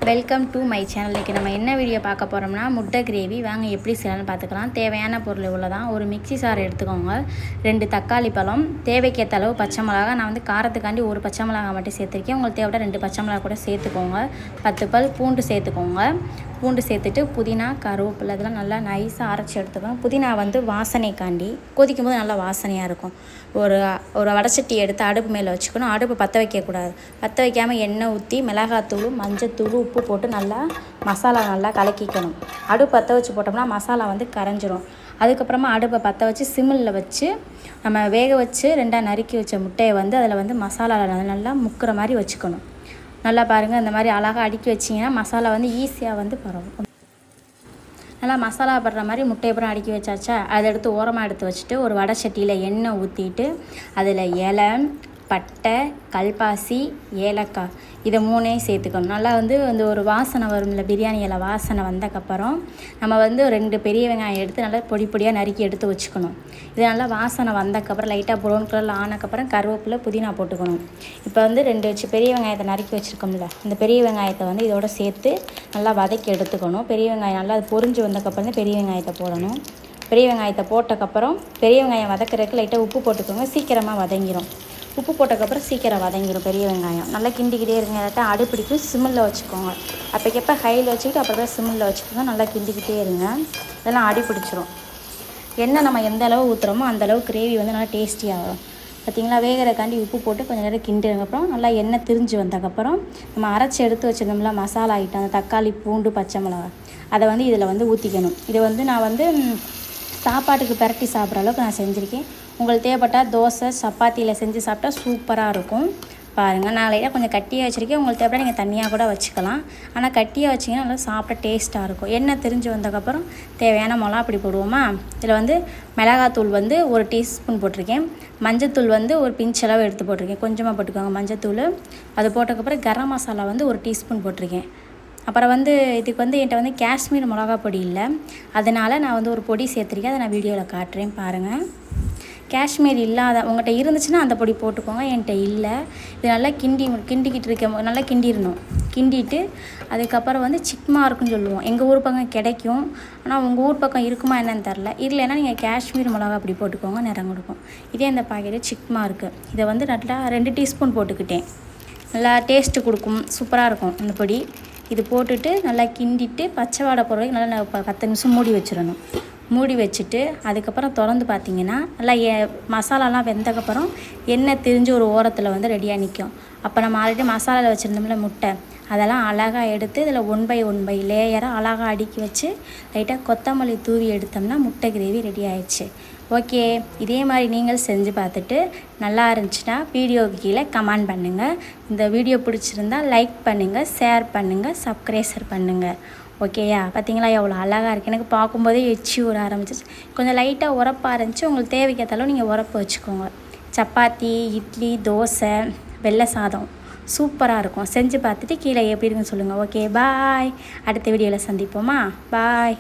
Welcome to my channel. இன்றைக்கி நம்ம என்ன வீடியோ பார்க்க போகிறோம்னா முட்டை கிரேவி. வாங்க எப்படி செய்யலாம்னு பார்த்துக்கலாம். தேவையான பொருள் இவ்வளோதான். ஒரு மிக்ஸி சாறு எடுத்துக்கோங்க, 2 தக்காளி பழம், தேவைக்கேற்ற அளவு பச்சை மிளகா. நான் வந்து காரத்துக்காண்டி ஒரு பச்சை மிளகா மட்டும் சேர்த்துருக்கேன். உங்களுக்கு தேவைப்பட்ட 2 பச்சை மிளகா கூட சேர்த்துக்கோங்க. 10 பல் பூண்டு சேர்த்துக்கோங்க. பூண்டு சேர்த்துட்டு புதினா, கருவேப்பிலை இதெல்லாம் நல்லா நைஸாக அரைச்சி எடுத்துக்கோங்க. புதினா வந்து வாசனைக்காண்டி கொதிக்கும் போது நல்லா வாசனையாக இருக்கும். ஒரு வடைச்சட்டி எடுத்து அடுப்பு மேலே வச்சுக்கணும். அடுப்பு பற்ற வைக்கக்கூடாது. பற்ற வைக்காமல் எண்ணெய் ஊற்றி மிளகாத்தூள், மஞ்சத்தூள், உப்பு போட்டு நல்லா மசாலா நல்லா கலக்கிக்கணும். அடுப்பு பற்ற வச்சு போட்டோம்னா மசாலா வந்து கரைஞ்சிரும். அதுக்கப்புறமா அடுப்பை பற்ற வச்சு சிம்மில் வச்சு நம்ம வேக வச்சு 2ஆக நறுக்கி வச்ச முட்டையை வந்து அதில் வந்து மசாலா நல்லா முக்கிற மாதிரி வச்சுக்கணும். நல்லா பாருங்கள், இந்த மாதிரி அழகாக அடுக்கி வச்சிங்கன்னா மசாலா வந்து ஈஸியாக வந்து பரவும். நல்லா மசாலா படுற மாதிரி முட்டையை அப்புறம் அடுக்கி வச்சாச்சா, அதை எடுத்து ஓரமாக எடுத்து வச்சுட்டு ஒரு வடை சட்டியில் எண்ணெய் ஊற்றிட்டு அதில் இலை, பட்டை, கல்பாசி, ஏலக்காய் இதை 3ஐயும் சேர்த்துக்கணும். நல்லா வந்து அந்த ஒரு வாசனை வரும்ல, பிரியாணி இலை வாசனை வந்தக்கப்புறம் நம்ம வந்து 2 பெரிய வெங்காயம் எடுத்து நல்லா பொடி பொடியாக நறுக்கி எடுத்து வச்சுக்கணும். இது நல்லா வாசனை வந்தக்கப்புறம் லைட்டாக ப்ரௌன் கலரில் ஆனக்கப்புறம் கருவேப்பிலை, புதினா போட்டுக்கணும். இப்போ வந்து 2 பெரிய வெங்காயத்தை நறுக்கி வச்சுருக்கோம்ல, இந்த பெரிய வெங்காயத்தை வந்து இதோட சேர்த்து நல்லா வதக்கி எடுத்துக்கணும். பெரிய வெங்காயம் நல்லா அது பொரிஞ்சு வந்தக்கப்புறம் தான் பெரிய வெங்காயத்தை போடணும். பெரிய வெங்காயத்தை போட்டக்கப்புறம் பெரிய வெங்காயம் வதக்கிறதுக்கு லைட்டாக உப்பு போட்டுக்கோங்க, சீக்கிரமாக வதங்கிடும். உப்பு போட்டக்கப்புறம் சீக்கிரம் வதங்கிடும் பெரிய வெங்காயம். நல்லா கிண்டிக்கிட்டே இருங்க. இல்லாட்டா அடுப்பிடிக்கும், சிம்மில் வச்சுக்கோங்க. அப்போக்கப்போ ஹையில் வச்சுக்கிட்டு அப்புறம் சிம்மில் வச்சுக்கோங்க. நல்லா கிண்டிக்கிட்டே இருங்க, இதெல்லாம் அடிப்பிடிச்சிரும். எண்ணெய் நம்ம எந்த அளவு ஊற்றுறோமோ அந்தளவு கிரேவி வந்து நல்லா டேஸ்டியாகும். பார்த்திங்களா, வேகிறக்காண்டி உப்பு போட்டு கொஞ்சம் நேரம் கிண்டினதுக்கப்புறம் நல்லா எண்ணெய் திரிஞ்சு வந்ததுக்கப்புறம் நம்ம அரைச்சி எடுத்து வச்சுருந்தோம்ல மசாலா ஐட்டம், அந்த தக்காளி, பூண்டு, பச்சை மிளகா, அதை வந்து இதில் வந்து ஊற்றிக்கணும். இதை வந்து நான் வந்து சாப்பாட்டுக்கு பரட்டி சாப்பிட்ற அளவுக்கு நான் செஞ்சுருக்கேன். உங்களுக்கு தேவைப்பட்டால் தோசை, சப்பாத்தியில் செஞ்சு சாப்பிட்டா சூப்பராக இருக்கும். பாருங்கள், நான் லைட்டாக கொஞ்சம் கட்டியாக வச்சுருக்கேன். உங்களுக்கு தேவைப்பட்டால் நீங்கள் தண்ணியாக கூட வச்சுக்கலாம். ஆனால் கட்டியாக வச்சிங்கன்னா நல்லா சாப்பிட டேஸ்ட்டாக இருக்கும். எண்ணெய் திரிஞ்சு வந்ததுக்கப்புறம் தேவையான மிளகா அப்படி போடுவோமா. இதில் வந்து மிளகாத்தூள் வந்து 1 டீஸ்பூன் போட்டிருக்கேன். மஞ்சத்தூள் வந்து ஒரு பிஞ்சளவு எடுத்து போட்டிருக்கேன். கொஞ்சமாக போட்டுக்கோங்க மஞ்சத்தூள். அது போட்டதுக்கப்புறம் கரம் மசாலா வந்து 1 டீஸ்பூன் போட்டிருக்கேன். அப்புறம் வந்து இதுக்கு வந்து என்கிட்ட வந்து காஷ்மீர் மிளகா பொடி இல்லை, அதனால் நான் வந்து ஒரு பொடி சேர்த்துருக்கேன். அதை நான் வீடியோவில் காட்டுறேன் பாருங்கள். காஷ்மீர் இல்லாத உங்கள்கிட்ட இருந்துச்சுன்னா அந்த பொடி போட்டுக்கோங்க. என்கிட்ட இல்லை. இது நல்லா கிண்டிக்கிட்டு இருக்க நல்லா கிண்டிடணும். கிண்டிட்டு அதுக்கப்புறம் வந்து சிக்மா இருக்குன்னு சொல்லுவோம். எங்கள் ஊர் பக்கம் கிடைக்கும், ஆனால் உங்கள் ஊர் பக்கம் இருக்குமா என்னன்னு தெரில. இல்லைன்னா நீங்கள் காஷ்மீர் மிளகா அப்படி போட்டுக்கோங்க, நிறம் கொடுக்கும். இதே இந்த பாக்கெட்டு சிக்மா இருக்குது. இதை வந்து நல்லா 2 டீஸ்பூன் போட்டுக்கிட்டேன். நல்லா டேஸ்ட்டு கொடுக்கும், சூப்பராக இருக்கும் இந்த பொடி. இது போட்டுட்டு நல்லா கிண்டிட்டு பச்சை வாடை போகிற வரைக்கும் நல்லா 10 நிமிஷம் மூடி வச்சிடணும். மூடி வச்சுட்டு அதுக்கப்புறம் திறந்து பார்த்தீங்கன்னா நல்லா மசாலாலாம் வெந்தக்கப்புறம் எண்ணெய் திரிஞ்சு ஒரு ஓரத்தில் வந்து ரெடியாக நிற்கும். அப்போ நம்ம ஆல்ரெடி மசாலாவில் வச்சுருந்தோம்ல முட்டை, அதெல்லாம் அழகாக எடுத்து இதில் 1 பை 1 லேயராக அழகாக அடுக்கி வச்சு லைட்டாக கொத்தமல்லி தூவி எடுத்தோம்னா முட்டை கிரேவி ரெடி ஆயிடுச்சு. ஓகே, இதே மாதிரி நீங்கள் செஞ்சு பார்த்துட்டு நல்லா இருந்துச்சுன்னா வீடியோவுக்கு கீழே கமெண்ட் பண்ணுங்கள். இந்த வீடியோ பிடிச்சிருந்தால் லைக் பண்ணுங்கள், ஷேர் பண்ணுங்கள், சப்ஸ்கிரைப் பண்ணுங்கள். ஓகேயா, பார்த்தீங்களா எவ்வளோ அழகாக இருக்குது. எனக்கு பார்க்கும்போதே எச்சி ஊற ஆரம்பிச்சிச்சு. கொஞ்சம் லைட்டாக உரப்பாக இருந்துச்சு. உங்களுக்கு தேவைக்கேற்றாலும் நீங்கள் உரப்பு வச்சுக்கோங்க. சப்பாத்தி, இட்லி, தோசை, வெள்ளை சாதம் சூப்பராக இருக்கும். செஞ்சு பார்த்துட்டு கீழே எப்படி இருக்குன்னு சொல்லுங்கள். ஓகே, பாய். அடுத்த வீடியோவில் சந்திப்போமா. பாய்.